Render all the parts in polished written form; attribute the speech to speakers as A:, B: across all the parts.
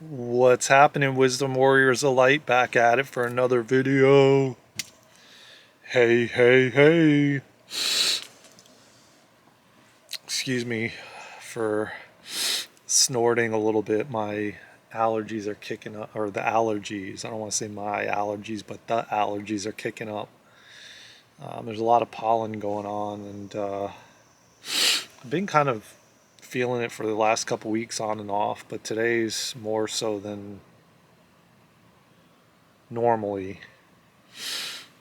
A: What's happening, Wisdom Warriors of Light? Back at it for another video. Hey, hey, hey. Excuse me for snorting a little bit. My allergies are kicking up, or the allergies. I don't want to say my allergies, but the allergies are kicking up. There's a lot of pollen going on, and I've been kind of feeling it for the last couple weeks on and off, but today's more so than normally.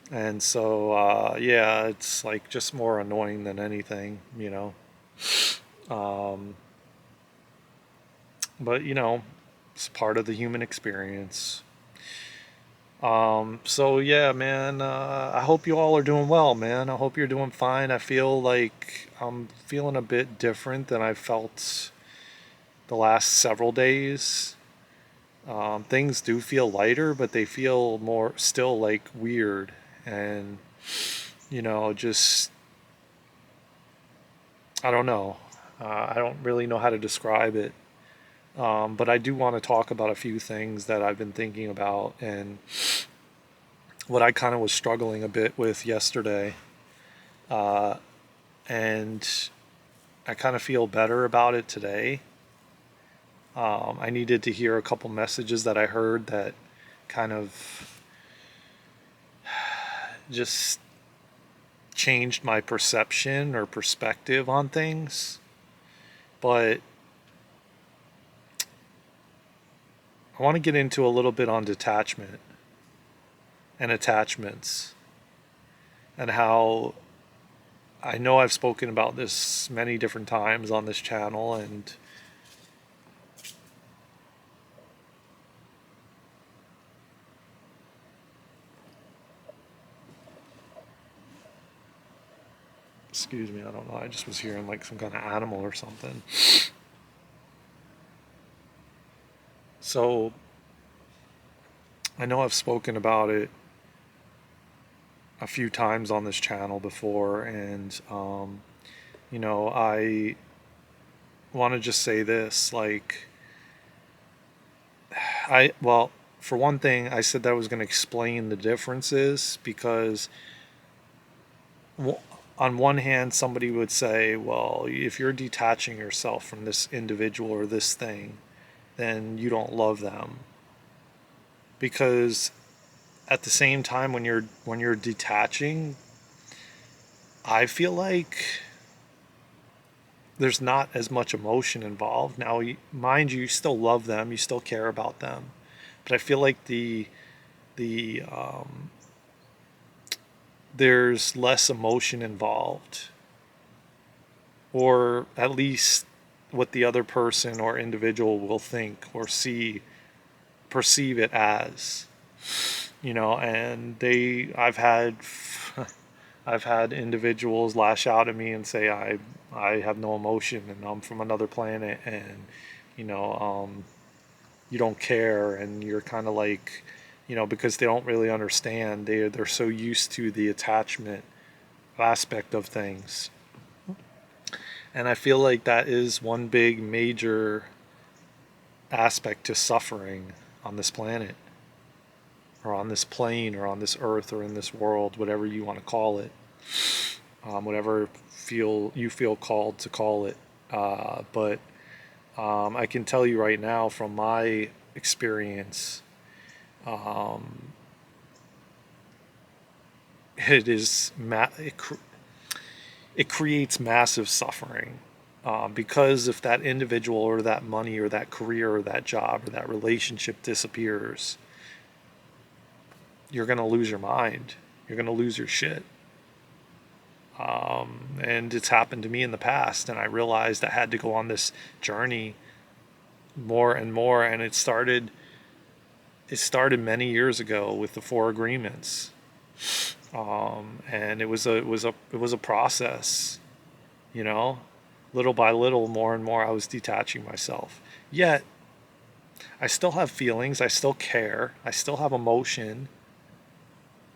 A: And so, yeah, it's like just more annoying than anything, you know. Um, but, it's part of the human experience. So, yeah, man, I hope you all are doing well, man. I hope you're doing fine. I feel like I'm feeling a bit different than I felt the last several days. Things do feel lighter, but they feel more still like weird. And, just I don't know. I don't really know how to describe it. But I do want to talk about a few things that I've been thinking about and what I kind of was struggling a bit with yesterday. Uh, and I kind of feel better about it today. I needed to hear a couple messages that I heard that kind of just changed my perception or perspective on things. But I want to get into a little bit on detachment and attachments and how I know I've spoken about this many different times on this channel, and excuse me, I don't know, I just was hearing like some kind of animal or something. So I know I've spoken about it a few times on this channel before, and I want to just say this, like, well, for one thing, I said that I was going to explain the differences because on one hand, somebody would say, well, if you're detaching yourself from this individual or this thing, then you don't love them. Because at the same time, when you're detaching, I feel like there's not as much emotion involved. Now, mind you, you still love them, you still care about them, but I feel like the there's less emotion involved, or at least what the other person or individual will think or perceive it as, and I've had individuals lash out at me and say I have no emotion and I'm from another planet, and you know you don't care, and you're kind of like, because they don't really understand, they're so used to the attachment aspect of things. And I feel like that is one big major aspect to suffering on this planet, or on this plane, or on this earth, or in this world, whatever you want to call it, whatever you feel called to call it. But I can tell you right now from my experience, um, it is it creates massive suffering, because if that individual or that money or that career or that job or that relationship disappears, you're going to lose your mind. You're going to lose your shit. And it's happened to me in the past, and I realized I had to go on this journey more and more. And it started many years ago with the Four Agreements, and it was a process, you know. Little by little, more and more, I was detaching myself. Yet I still have feelings, I still care, I still have emotion,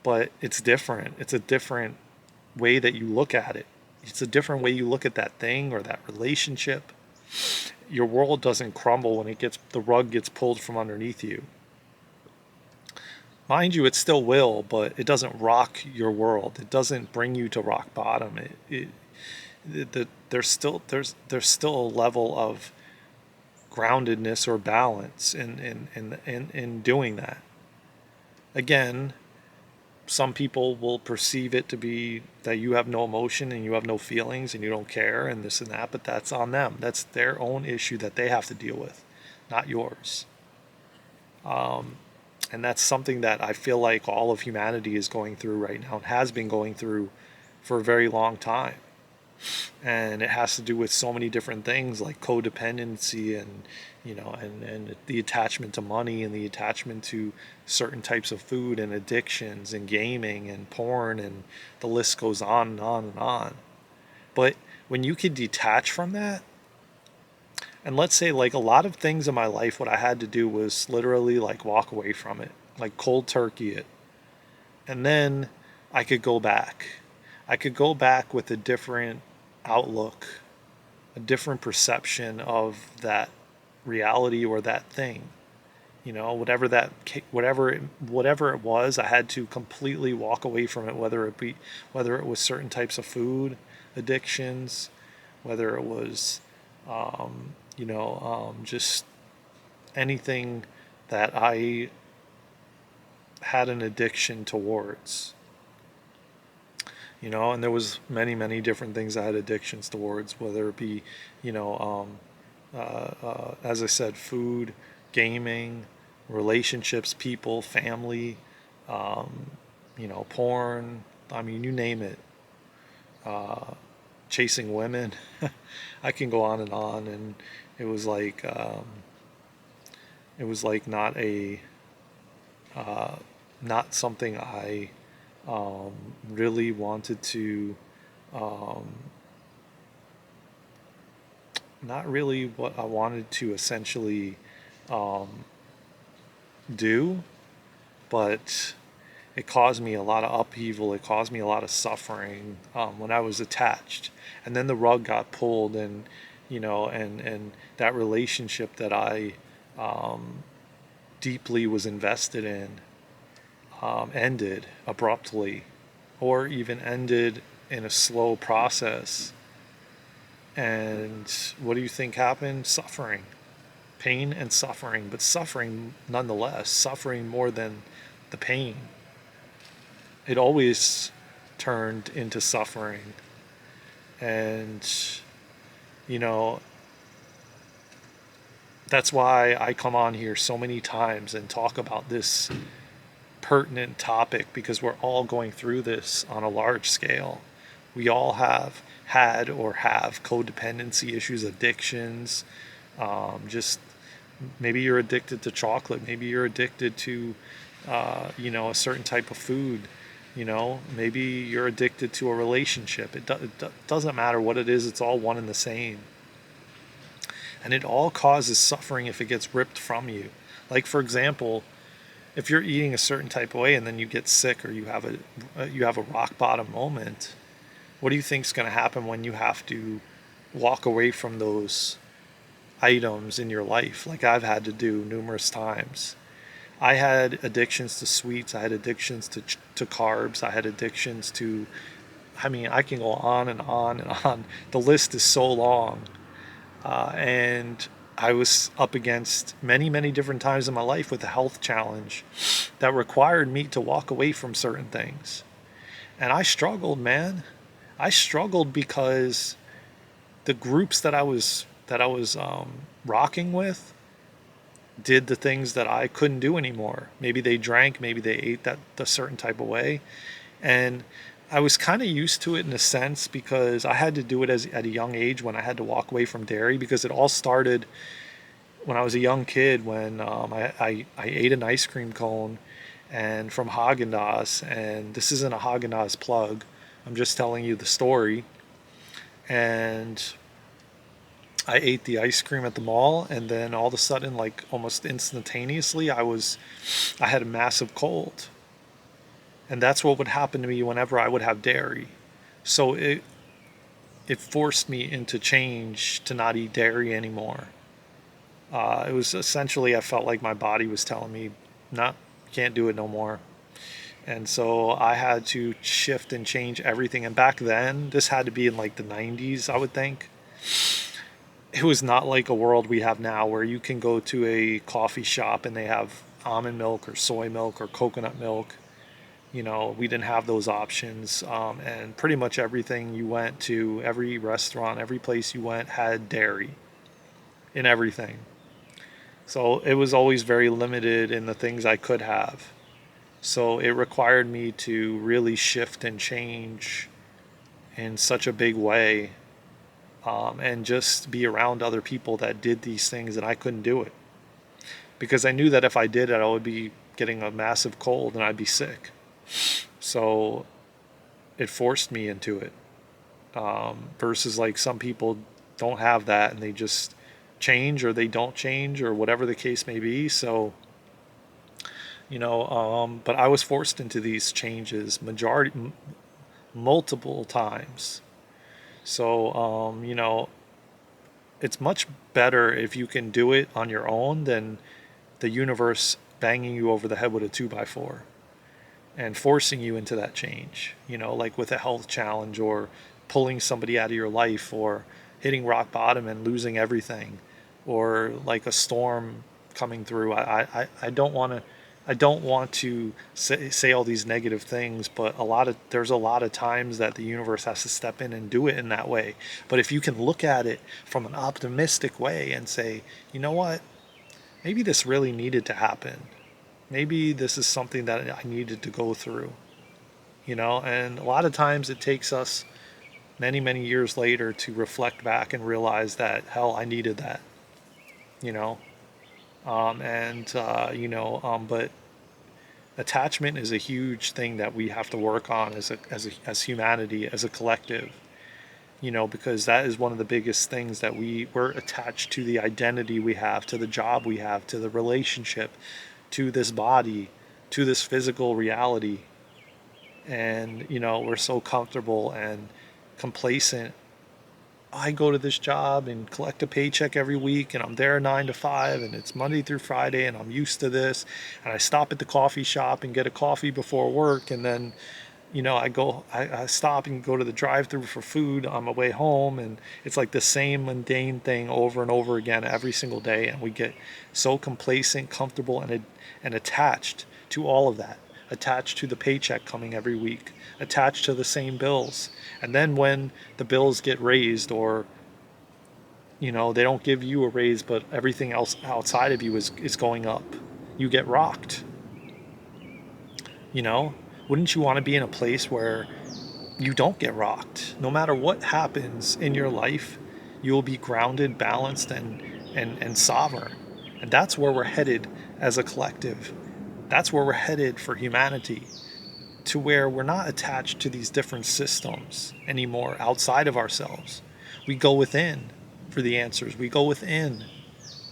A: but it's different. It's a different way that you look at it. It's a different way you look at that thing or that relationship. your world doesn't crumble when the rug gets pulled from underneath you. Mind you, it still will, but it doesn't rock your world. It doesn't bring you to rock bottom. There's still a level of groundedness or balance in doing that. Again, some people will perceive it to be that you have no emotion and you have no feelings and you don't care and this and that, but that's on them. That's their own issue that they have to deal with, not yours. And that's something that I feel like all of humanity is going through right now and has been going through for a very long time. And it has to do with so many different things like codependency and and the attachment to money and the attachment to certain types of food and addictions and gaming and porn, and the list goes on and on and on. But when you can detach from that, and let's say like a lot of things in my life, what I had to do was literally like walk away from it, like cold turkey it, and then I could go back. I could go back with a different outlook, a different perception of that reality or that thing. Whatever it was, I had to completely walk away from it. Whether it was certain types of food addictions, whether it was just anything that I had an addiction towards. And there was many different things I had addictions towards, whether it be, as I said, food, gaming, relationships, people, family, porn. I mean, you name it. Chasing women. I can go on and on. And it was like, not not something I really wanted to, not really what I wanted to essentially do, but it caused me a lot of upheaval. It caused me a lot of suffering when I was attached. And then the rug got pulled, and and that relationship that I deeply was invested in ended abruptly, or even ended in a slow process. And what do you think happened? Suffering, pain and suffering, but suffering nonetheless, suffering more than the pain. It always turned into suffering. And, you know, that's why I come on here so many times and talk about this pertinent topic, because we're all going through this on a large scale. We all have had or have codependency issues, addictions. Just maybe you're addicted to chocolate. Maybe you're addicted to, a certain type of food. Maybe you're addicted to a relationship. It doesn't matter what it is. It's all one and the same. And it all causes suffering if it gets ripped from you. Like, for example, if you're eating a certain type of way and then you get sick, or you have a rock bottom moment, what do you think is going to happen when you have to walk away from those items in your life, like I've had to do numerous times? I had addictions to sweets. I had addictions to carbs. I had addictions to, I mean, I can go on and on and on. The list is so long. And I was up against many different times in my life with a health challenge that required me to walk away from certain things. And I struggled, man. I struggled because the groups that I was rocking with did the things that I couldn't do anymore. Maybe they drank, maybe they ate that the certain type of way. And I was kind of used to it in a sense, because I had to do it at a young age when I had to walk away from dairy, because it all started when I was a young kid, when I ate an ice cream cone and from Haagen-Dazs, and this isn't a Haagen-Dazs plug. I'm just telling you the story. And I ate the ice cream at the mall, and then all of a sudden, like almost instantaneously, I had a massive cold. And that's what would happen to me whenever I would have dairy. So it forced me into change to not eat dairy anymore. It was essentially, I felt like my body was telling me, nah, can't do it no more. And so I had to shift and change everything. And back then, this had to be in like the 90s, I would think. It was not like a world we have now where you can go to a coffee shop and they have almond milk or soy milk or coconut milk. You know, we didn't have those options. And pretty much everything you went to, every restaurant, every place you went had dairy in everything. So it was always very limited in the things I could have. So it required me to really shift and change in such a big way, and just be around other people that did these things and I couldn't do it. Because I knew that if I did it, I would be getting a massive cold and I'd be sick. So it forced me into it. Versus like some people don't have that and they just change or they don't change or whatever the case may be. So, but I was forced into these changes multiple times. So, it's much better if you can do it on your own than the universe banging you over the head with a 2x4 and forcing you into that change, like with a health challenge or pulling somebody out of your life or hitting rock bottom and losing everything or like a storm coming through. I don't want to say all these negative things, but there's a lot of times that the universe has to step in and do it in that way. But if you can look at it from an optimistic way and say, you know what, maybe this really needed to happen. Maybe this is something that I needed to go through, and a lot of times it takes us many, many years later to reflect back and realize that, hell, I needed that, you know, but attachment is a huge thing that we have to work on as humanity, as a collective, because that is one of the biggest things that we're attached to, the identity we have, to the job we have, to the relationship, to this body, to this physical reality. And, we're so comfortable and complacent. I go to this job and collect a paycheck every week and I'm there 9 to 5 and it's Monday through Friday and I'm used to this. And I stop at the coffee shop and get a coffee before work. And then, I stop and go to the drive through for food on my way home. And it's like the same mundane thing over and over again every single day. And we get so complacent, comfortable, and attached to all of that, attached to the paycheck coming every week, attached to the same bills. And then when the bills get raised, or they don't give you a raise but everything else outside of you is going up, you get rocked. you know wouldn't you want to be in a place where you don't get rocked? No matter what happens in your life, you will be grounded, balanced, and sovereign. And that's where we're headed as a collective. That's where we're headed for humanity, to where we're not attached to these different systems anymore outside of ourselves. We go within for the answers. We go within.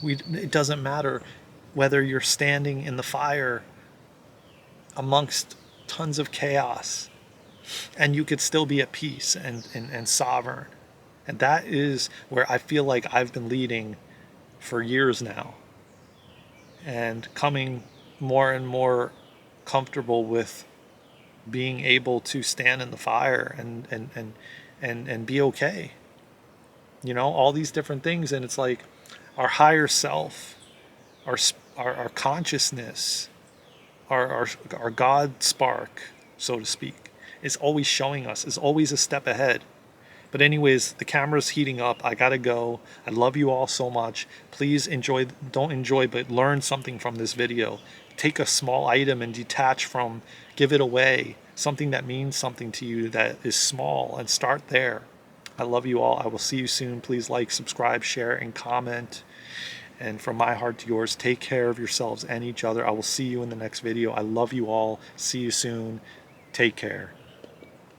A: It doesn't matter whether you're standing in the fire amongst tons of chaos, and you could still be at peace and sovereign. And that is where I feel like I've been leading for years now, and coming more and more comfortable with being able to stand in the fire and be okay. All these different things. And it's like our higher self, our consciousness, our God spark, so to speak, is always showing us, is always a step ahead. But anyways, the camera's heating up. I gotta go. I love you all so much. Please don't enjoy, but learn something from this video. Take a small item and detach from, give it away. Something that means something to you, that is small, and start there. I love you all. I will see you soon. Please like, subscribe, share, and comment. And from my heart to yours, take care of yourselves and each other. I will see you in the next video. I love you all. See you soon. Take care.